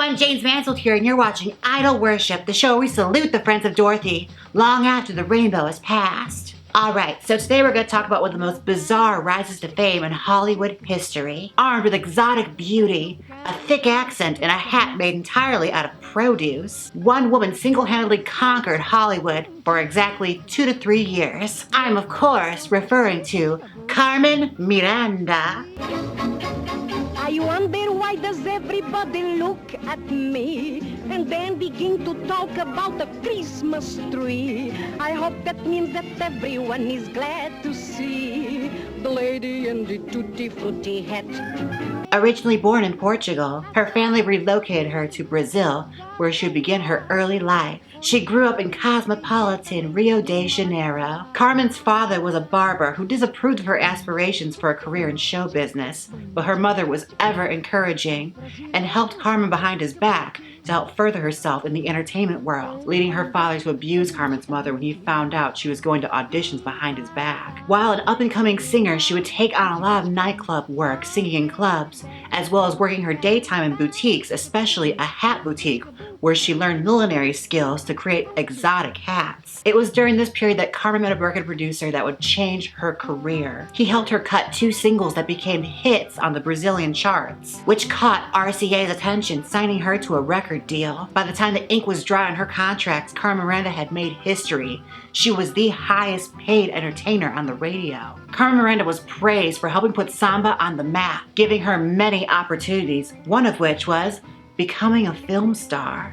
everyone, Jaymes Mansfield here, and you're watching Idol Worship, the show where we salute the friends of Dorothy long after the rainbow has passed. Alright, so today we're going to talk about one of the most bizarre rises to fame in Hollywood history. Armed with exotic beauty, a thick accent, and a hat made entirely out of produce, one woman single-handedly conquered Hollywood for exactly 2 to 3 years. I'm, of course, referring to Carmen Miranda. I wonder why does everybody look at me and then begin to talk about the Christmas tree. I hope that means that everyone is glad to see the lady in the tutti frutti hat. Originally born in Portugal, her family relocated her to Brazil, where she would begin her early life. She grew up in cosmopolitan Rio de Janeiro. Carmen's father was a barber who disapproved of her aspirations for a career in show business, but her mother was ever encouraging and helped Carmen behind his back to help further herself in the entertainment world, leading her father to abuse Carmen's mother when he found out she was going to auditions behind his back. While an up-and-coming singer, she would take on a lot of nightclub work, singing in clubs, as well as working her daytime in boutiques, especially a hat boutique, where she learned millinery skills to create exotic hats. It was during this period that Carmen met a record producer that would change her career. He helped her cut 2 singles that became hits on the Brazilian charts, which caught RCA's attention, signing her to a record deal. By the time the ink was dry on her contracts, Carmen Miranda had made history. She was the highest paid entertainer on the radio. Carmen Miranda was praised for helping put samba on the map, giving her many opportunities, one of which was becoming a film star.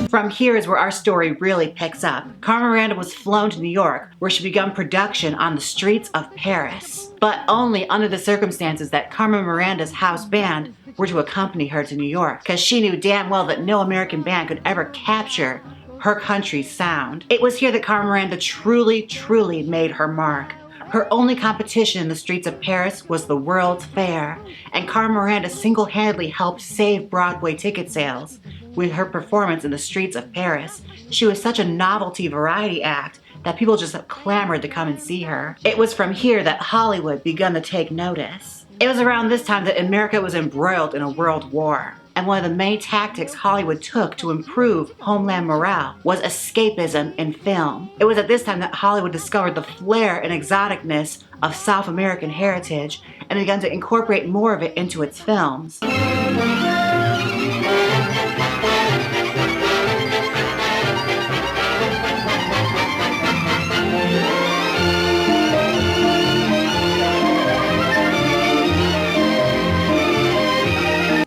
From here is where our story really picks up. Carmen Miranda was flown to New York, where she began production on the streets of Paris, but only under the circumstances that Carmen Miranda's house band were to accompany her to New York, because she knew damn well that no American band could ever capture her country's sound. It was here that Carmen Miranda truly made her mark. Her only competition in the streets of Paris was the World's Fair, and Carmen Miranda single-handedly helped save Broadway ticket sales with her performance in the streets of Paris. She was such a novelty variety act that people just clamored to come and see her. It was from here that Hollywood began to take notice. It was around this time that America was embroiled in a world war. And one of the main tactics Hollywood took to improve homeland morale was escapism in film. It was at this time that Hollywood discovered the flair and exoticness of South American heritage and began to incorporate more of it into its films.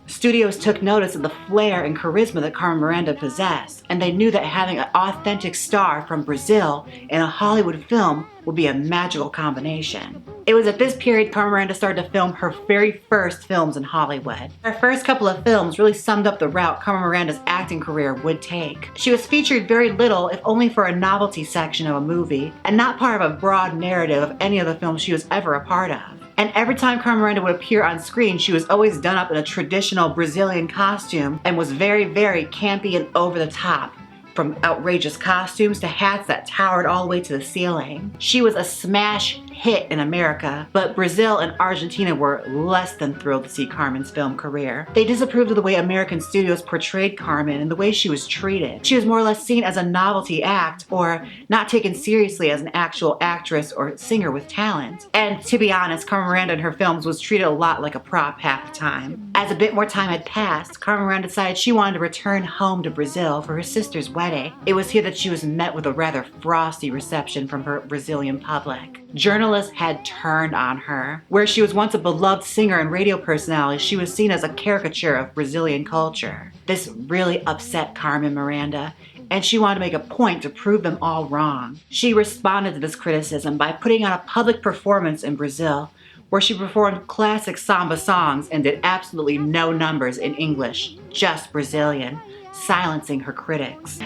Studios took notice of the flair and charisma that Carmen Miranda possessed, and they knew that having an authentic star from Brazil in a Hollywood film would be a magical combination. It was at this period Carmen Miranda started to film her very first films in Hollywood. Her first couple of films really summed up the route Carmen Miranda's acting career would take. She was featured very little, if only for a novelty section of a movie, and not part of a broad narrative of any of the films she was ever a part of. And every time Carmen Miranda would appear on screen, she was always done up in a traditional Brazilian costume and was very campy and over the top, from outrageous costumes to hats that towered all the way to the ceiling. She was a smash hit in America, but Brazil and Argentina were less than thrilled to see Carmen's film career. They disapproved of the way American studios portrayed Carmen and the way she was treated. She was more or less seen as a novelty act or not taken seriously as an actual actress or singer with talent. And to be honest, Carmen Miranda in her films was treated a lot like a prop half the time. As a bit more time had passed, Carmen Miranda decided she wanted to return home to Brazil for her sister's wedding. It was here that she was met with a rather frosty reception from her Brazilian public. Journalists had turned on her. Where she was once a beloved singer and radio personality, she was seen as a caricature of Brazilian culture. This really upset Carmen Miranda, and she wanted to make a point to prove them all wrong. She responded to this criticism by putting on a public performance in Brazil, where she performed classic samba songs and did absolutely no numbers in English, just Brazilian, silencing her critics.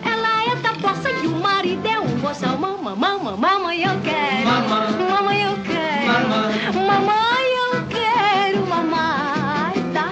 Mamãe eu quero, mamãe eu quero, mamãe eu quero, mamãe da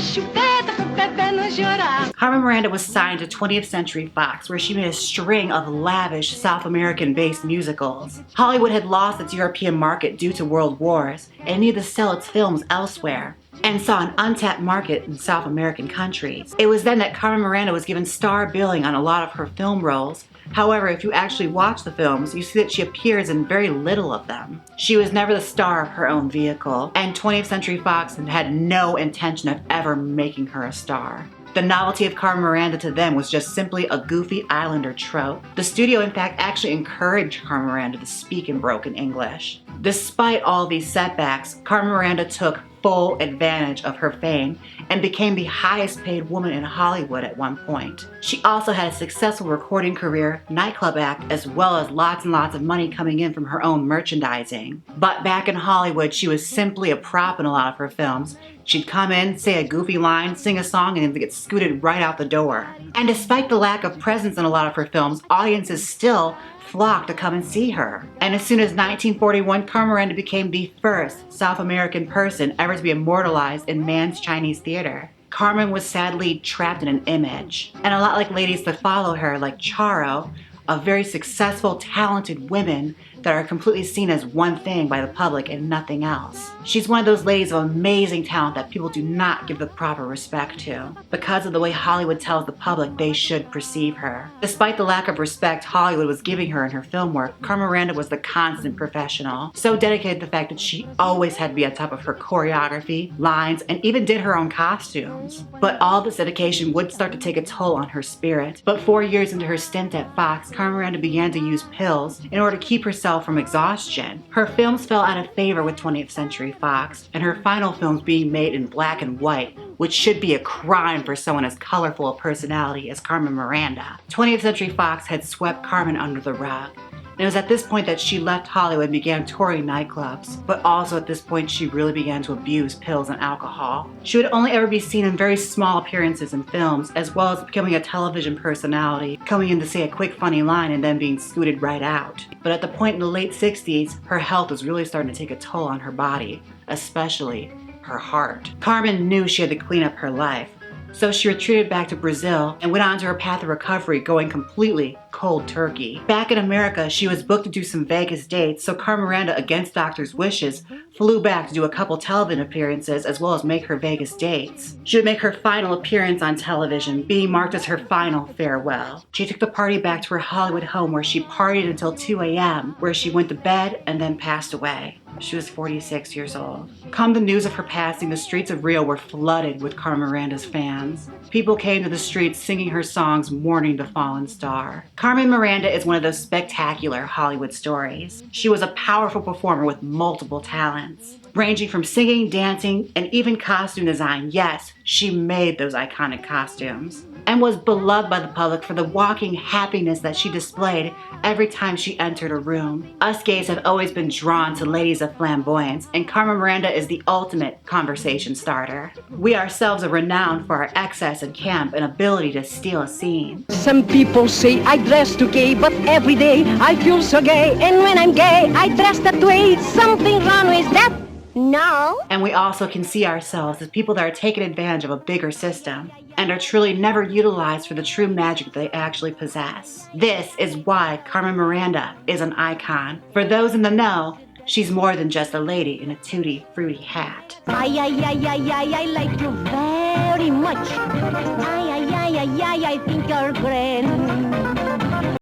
chupeta com pé até não chorar. Carmen Miranda was signed to 20th Century Fox, where she made a string of lavish South American-based musicals. Hollywood had lost its European market due to world wars and needed to sell its films elsewhere, and saw an untapped market in South American countries. It was then that Carmen Miranda was given star billing on a lot of her film roles. However, if you actually watch the films, you see that she appears in very little of them. She was never the star of her own vehicle, and 20th Century Fox had no intention of ever making her a star. The novelty of Carmen Miranda to them was just simply a goofy islander trope. The studio, in fact, actually encouraged Carmen Miranda to speak in broken English. Despite all these setbacks, Carmen Miranda took full advantage of her fame and became the highest paid woman in Hollywood at one point. She also had a successful recording career, nightclub act, as well as lots and lots of money coming in from her own merchandising. But back in Hollywood, she was simply a prop in a lot of her films. She'd come in, say a goofy line, sing a song, and then get scooted right out the door. And despite the lack of presence in a lot of her films, audiences still flocked to come and see her. And as soon as 1941, Carmen Miranda became the first South American person ever to be immortalized in man's Chinese theater. Carmen was sadly trapped in an image. And a lot like ladies that follow her, like Charo, of very successful, talented women that are completely seen as one thing by the public and nothing else. She's one of those ladies of amazing talent that people do not give the proper respect to because of the way Hollywood tells the public they should perceive her. Despite the lack of respect Hollywood was giving her in her film work, Carmen Miranda was the constant professional, so dedicated to the fact that she always had to be on top of her choreography, lines, and even did her own costumes. But all this dedication would start to take a toll on her spirit. But 4 years into her stint at Fox, Carmen Miranda began to use pills in order to keep herself from exhaustion. Her films fell out of favor with 20th Century Fox, and her final films being made in black and white, which should be a crime for someone as colorful a personality as Carmen Miranda. 20th Century Fox had swept Carmen under the rug. And it was at this point that she left Hollywood and began touring nightclubs, but also at this point she really began to abuse pills and alcohol. She would only ever be seen in very small appearances in films, as well as becoming a television personality, coming in to say a quick funny line and then being scooted right out. But at the point in the late 60s, her health was really starting to take a toll on her body, especially her heart. Carmen knew she had to clean up her life, so she retreated back to Brazil and went on to her path of recovery, going completely cold turkey. Back in America, she was booked to do some Vegas dates, so Carmen Miranda, against doctors' wishes, flew back to do a couple television appearances as well as make her Vegas dates. She would make her final appearance on television, being marked as her final farewell. She took the party back to her Hollywood home where she partied until 2 a.m., where she went to bed and then passed away. She was 46 years old. Come the news of her passing, the streets of Rio were flooded with Carmen Miranda's fans. People came to the streets singing her songs mourning the fallen star. Carmen Miranda is one of those spectacular Hollywood stories. She was a powerful performer with multiple talents, ranging from singing, dancing, and even costume design. Yes, she made those iconic costumes, and was beloved by the public for the walking happiness that she displayed every time she entered a room. Us gays have always been drawn to ladies of flamboyance, and Carmen Miranda is the ultimate conversation starter. We ourselves are renowned for our excess and camp and ability to steal a scene. Some people say I dress too gay, but every day I feel so gay. And when I'm gay, I dress that way. Something wrong with that? No. And we also can see ourselves as people that are taking advantage of a bigger system and are truly never utilized for the true magic they actually possess. This is why Carmen Miranda is an icon. For those in the know, she's more than just a lady in a tutti fruity hat. I like you very much. I think you're great.